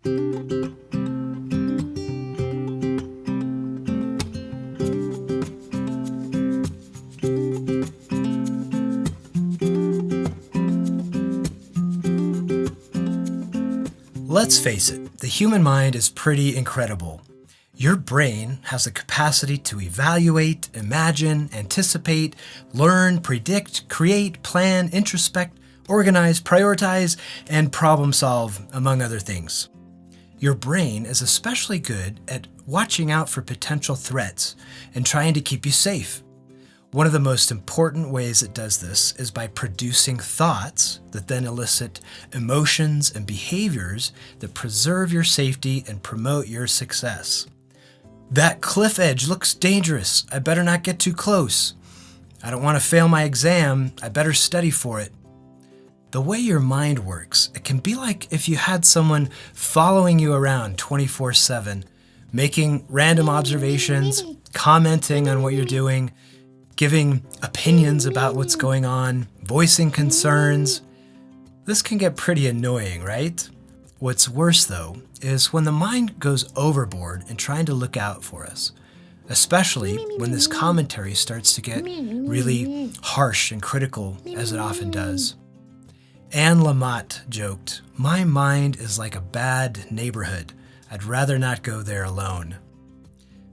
Let's face it, the human mind is pretty incredible. Your brain has the capacity to evaluate, imagine, anticipate, learn, predict, create, plan, introspect, organize, prioritize, and problem solve, among other things. Your brain is especially good at watching out for potential threats and trying to keep you safe. One of the most important ways it does this is by producing thoughts that then elicit emotions and behaviors that preserve your safety and promote your success. That cliff edge looks dangerous. I better not get too close. I don't want to fail my exam. I better study for it. The way your mind works, it can be like if you had someone following you around 24/7, making random observations, commenting on what you're doing, giving opinions about what's going on, voicing concerns. This can get pretty annoying, right? What's worse, though, is when the mind goes overboard in trying to look out for us, especially when this commentary starts to get really harsh and critical, as it often does. Anne Lamott joked, "My mind is like a bad neighborhood. I'd rather not go there alone."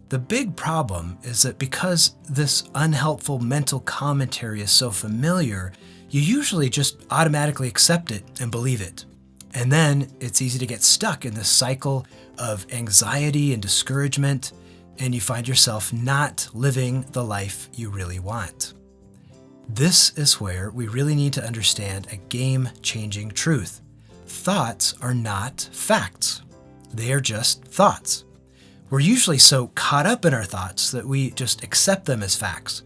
The big problem is that because this unhelpful mental commentary is so familiar, you usually just automatically accept it and believe it. And then it's easy to get stuck in this cycle of anxiety and discouragement, and you find yourself not living the life you really want. This is where we really need to understand a game-changing truth. Thoughts are not facts. They are just thoughts. We're usually so caught up in our thoughts that we just accept them as facts,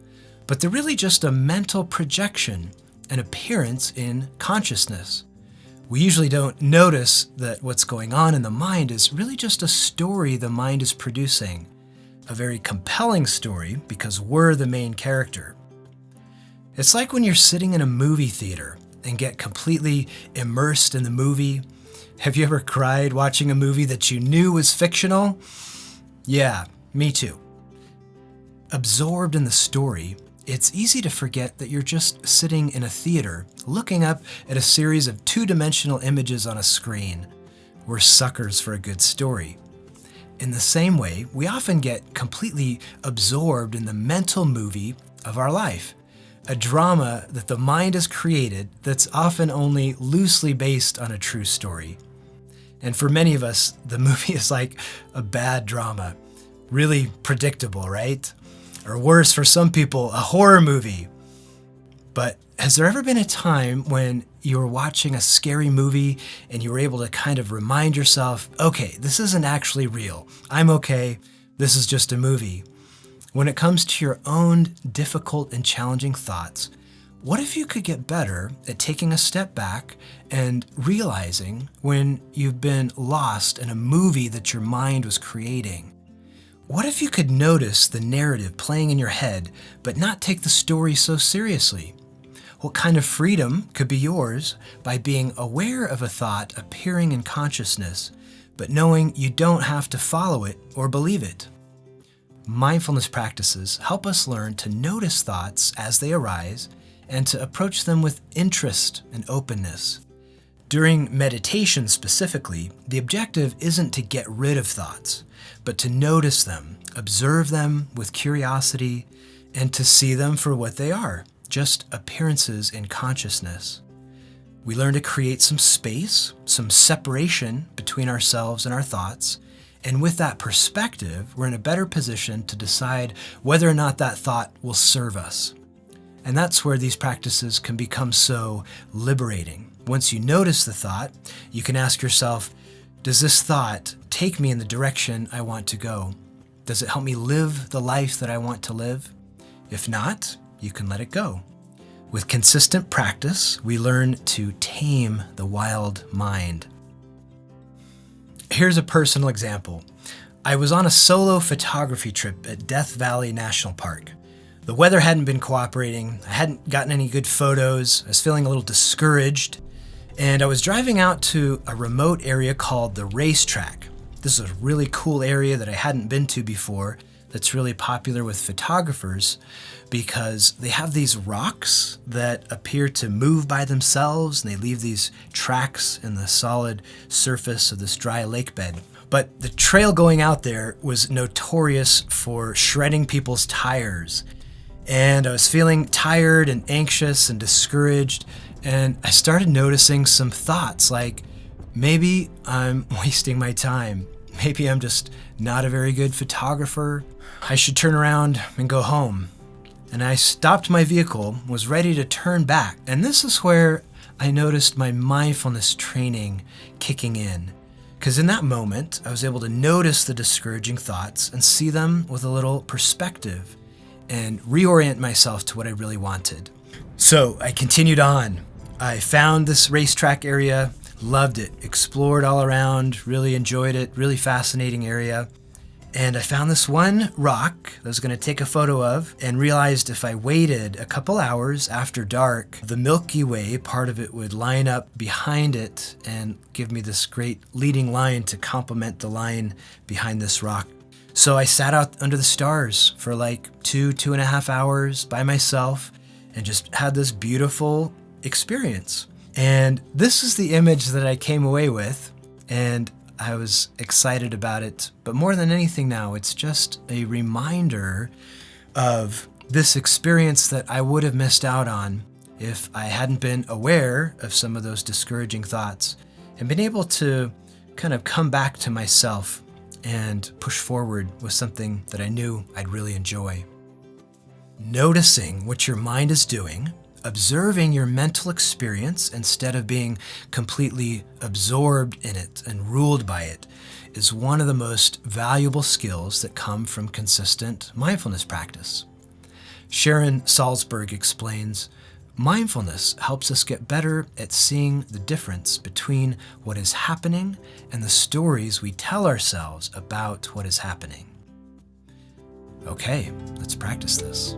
but they're really just a mental projection, an appearance in consciousness. We usually don't notice that what's going on in the mind is really just a story the mind is producing, a very compelling story because we're the main character. It's like when you're sitting in a movie theater and get completely immersed in the movie. Have you ever cried watching a movie that you knew was fictional? Yeah, me too. Absorbed in the story, it's easy to forget that you're just sitting in a theater, looking up at a series of two-dimensional images on a screen. We're suckers for a good story. In the same way, we often get completely absorbed in the mental movie of our life, a drama that the mind has created that's often only loosely based on a true story. And for many of us, the movie is like a bad drama, really predictable, right? Or worse, for some people, a horror movie. But has there ever been a time when you were watching a scary movie and you were able to kind of remind yourself, okay, this isn't actually real. I'm okay. This is just a movie. When it comes to your own difficult and challenging thoughts, what if you could get better at taking a step back and realizing when you've been lost in a movie that your mind was creating? What if you could notice the narrative playing in your head, but not take the story so seriously? What kind of freedom could be yours by being aware of a thought appearing in consciousness, but knowing you don't have to follow it or believe it? Mindfulness practices help us learn to notice thoughts as they arise and to approach them with interest and openness. During meditation specifically, the objective isn't to get rid of thoughts, but to notice them, observe them with curiosity, and to see them for what they are, just appearances in consciousness. We learn to create some space, some separation between ourselves and our thoughts, and with that perspective, we're in a better position to decide whether or not that thought will serve us. And that's where these practices can become so liberating. Once you notice the thought, you can ask yourself, does this thought take me in the direction I want to go? Does it help me live the life that I want to live? If not, you can let it go. With consistent practice, we learn to tame the wild mind. Here's a personal example. I was on a solo photography trip at Death Valley National Park. The weather hadn't been cooperating. I hadn't gotten any good photos. I was feeling a little discouraged. And I was driving out to a remote area called the racetrack. This is a really cool area that I hadn't been to before that's really popular with photographers because they have these rocks that appear to move by themselves and they leave these tracks in the solid surface of this dry lake bed. But the trail going out there was notorious for shredding people's tires. And I was feeling tired and anxious and discouraged, and I started noticing some thoughts like, maybe I'm wasting my time. Maybe I'm just not a very good photographer. I should turn around and go home. And I stopped my vehicle, was ready to turn back. And this is where I noticed my mindfulness training kicking in. Because in that moment, I was able to notice the discouraging thoughts and see them with a little perspective and reorient myself to what I really wanted. So I continued on. I found this racetrack area, loved it, explored all around, really enjoyed it, really fascinating area. And I found this one rock that I was going to take a photo of and realized if I waited a couple hours after dark, the Milky Way, part of it would line up behind it and give me this great leading line to complement the line behind this rock. So I sat out under the stars for like 2.5 hours by myself and just had this beautiful experience. And this is the image that I came away with, and I was excited about it. But more than anything now, it's just a reminder of this experience that I would have missed out on if I hadn't been aware of some of those discouraging thoughts and been able to kind of come back to myself and push forward with something that I knew I'd really enjoy. Noticing what your mind is doing, observing your mental experience instead of being completely absorbed in it and ruled by it, is one of the most valuable skills that come from consistent mindfulness practice. Sharon Salzberg explains, mindfulness helps us get better at seeing the difference between what is happening and the stories we tell ourselves about what is happening. Okay, let's practice this.